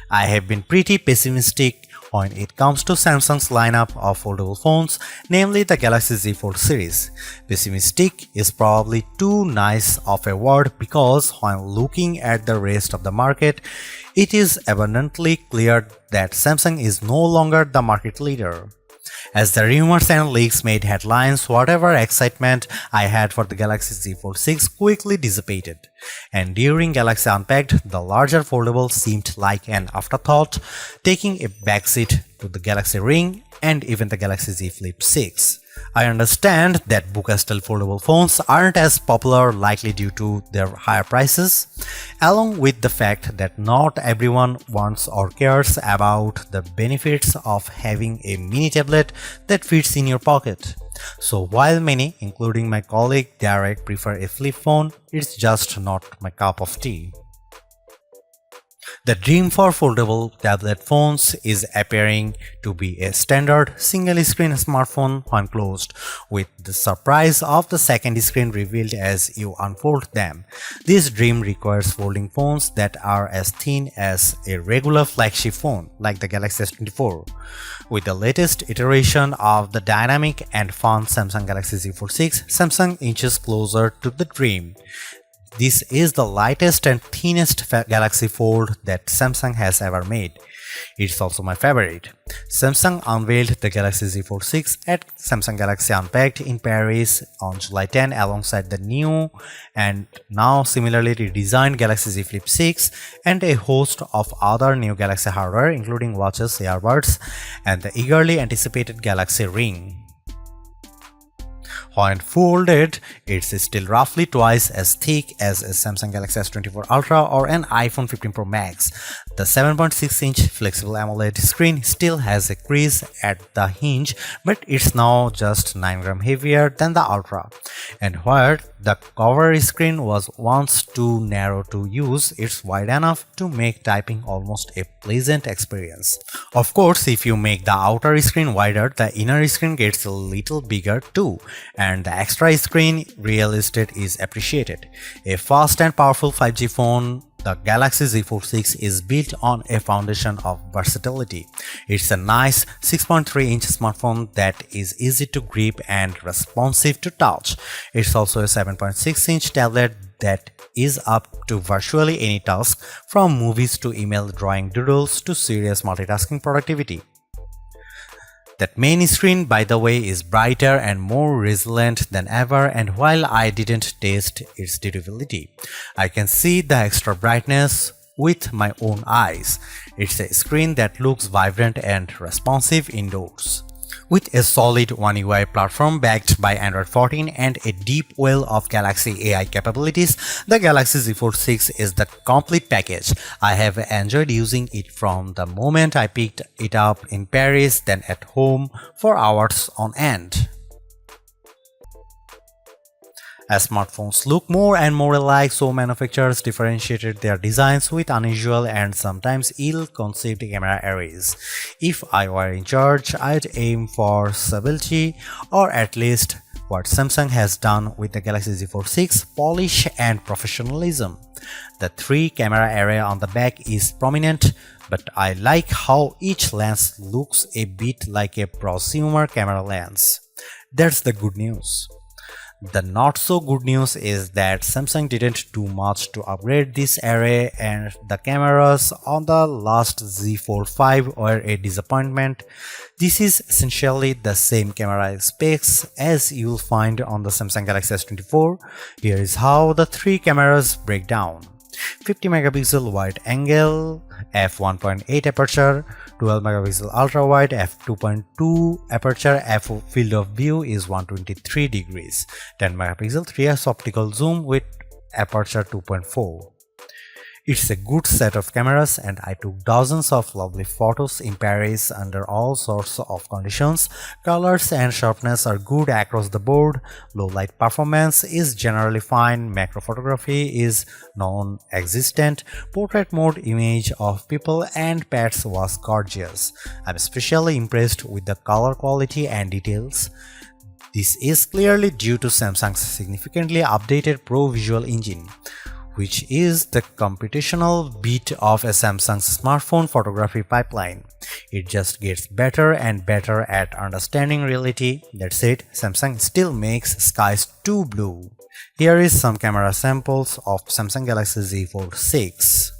I have been pretty pessimistic when it comes to Samsung's lineup of foldable phones, namely the Galaxy Z Fold series. Pessimistic is probably too nice of a word because when looking at the rest of the market, it is abundantly clear that Samsung is no longer the market leader. As the rumors and leaks made headlines, whatever excitement I had for the Galaxy Z Fold 6 quickly dissipated. And during Galaxy Unpacked, the larger foldable seemed like an afterthought, taking a backseat to the Galaxy Ring and even the Galaxy Z Flip 6. I understand that Buca-style foldable phones aren't as popular, likely due to their higher prices, along with the fact that not everyone wants or cares about the benefits of having a mini tablet that fits in your pocket. So while many, including my colleague Derek, prefer a flip phone, it's just not my cup of tea. The dream for foldable tablet phones is appearing to be a standard single-screen smartphone when closed, with the surprise of the second screen revealed as you unfold them. This dream requires folding phones that are as thin as a regular flagship phone, like the Galaxy S24. With the latest iteration of the dynamic and fun Samsung Galaxy Z Fold 6, Samsung inches closer to the dream. This is the lightest and thinnest Galaxy Fold that Samsung has ever made. It's also my favorite. Samsung unveiled the Galaxy Z Fold 6 at Samsung Galaxy Unpacked in Paris on July 10 alongside the new and now similarly redesigned Galaxy Z Flip 6 and a host of other new Galaxy hardware including watches, earbuds, and the eagerly anticipated Galaxy Ring. When folded, it's still roughly twice as thick as a Samsung Galaxy S24 Ultra or an iPhone 15 Pro Max. The 7.6-inch flexible AMOLED screen still has a crease at the hinge, but it's now just 9 grams heavier than the Ultra. And where the cover screen was once too narrow to use, it's wide enough to make typing almost a pleasant experience. Of course, if you make the outer screen wider, the inner screen gets a little bigger too, and the extra screen real estate is appreciated. A fast and powerful 5G phone, the Galaxy Z Fold 6 is built on a foundation of versatility. It's a nice 6.3-inch smartphone that is easy to grip and responsive to touch. It's also a 7.6-inch tablet that is up to virtually any task, from movies to email, drawing doodles to serious multitasking productivity. That main screen, by the way, is brighter and more resilient than ever, and while I didn't test its durability, I can see the extra brightness with my own eyes. It's a screen that looks vibrant and responsive indoors. With a solid One UI platform backed by Android 14 and a deep well of Galaxy AI capabilities, the Galaxy Z Fold 6 is the complete package. I have enjoyed using it from the moment I picked it up in Paris, then at home for hours on end. As smartphones look more and more alike, so manufacturers differentiated their designs with unusual and sometimes ill-conceived camera arrays. If I were in charge, I'd aim for stability, or at least what Samsung has done with the Galaxy Z Fold 6, polish and professionalism. The 3-camera array on the back is prominent, but I like how each lens looks a bit like a prosumer camera lens. That's the good news. The not so good news is that Samsung didn't do much to upgrade this array, and the cameras on the last Z Fold 5 were a disappointment. This is essentially the same camera specs as you'll find on the Samsung Galaxy S24. Here is how the 3 cameras break down. 50 megapixel wide angle, f1.8 aperture, 12 megapixel ultra wide, f2.2 aperture, field of view is 123 degrees, 10 megapixel 3x optical zoom with aperture 2.4. It's a good set of cameras, and I took dozens of lovely photos in Paris under all sorts of conditions. Colors and sharpness are good across the board, low light performance is generally fine, macro photography is non-existent, portrait mode image of people and pets was gorgeous. I'm especially impressed with the color quality and details. This is clearly due to Samsung's significantly updated Pro Visual engine. which is the computational bit of a Samsung's smartphone photography pipeline. It just gets better and better at understanding reality. That said, Samsung still makes skies too blue. Here is some camera samples of Samsung Galaxy Z Fold 6.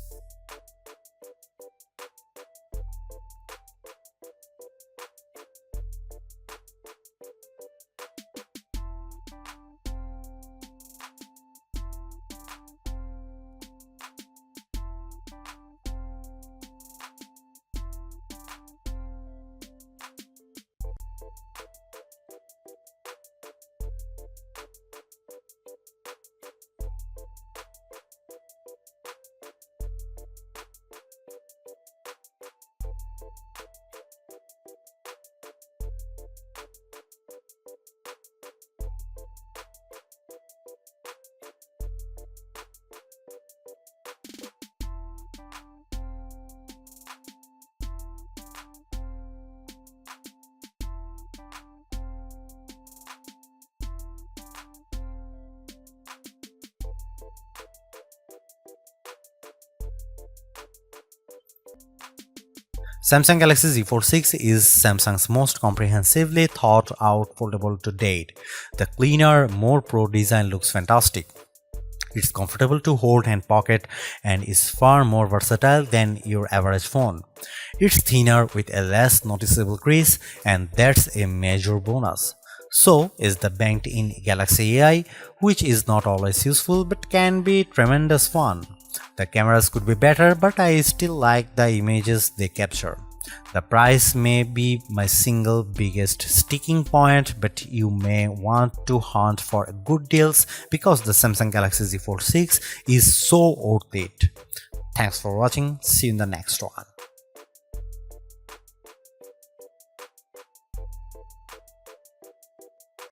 Samsung Galaxy Z Fold 6 is Samsung's most comprehensively thought out foldable to date. The cleaner, more pro design looks fantastic. It's comfortable to hold and pocket and is far more versatile than your average phone. It's thinner with a less noticeable crease, and that's a major bonus. So is the banked-in Galaxy AI, which is not always useful but can be tremendous fun. The cameras could be better, but I still like the images they capture. The price may be my single biggest sticking point, but you may want to hunt for good deals because the Samsung Galaxy Z Fold 6 is so worth it. Thanks for watching. See you in the next one.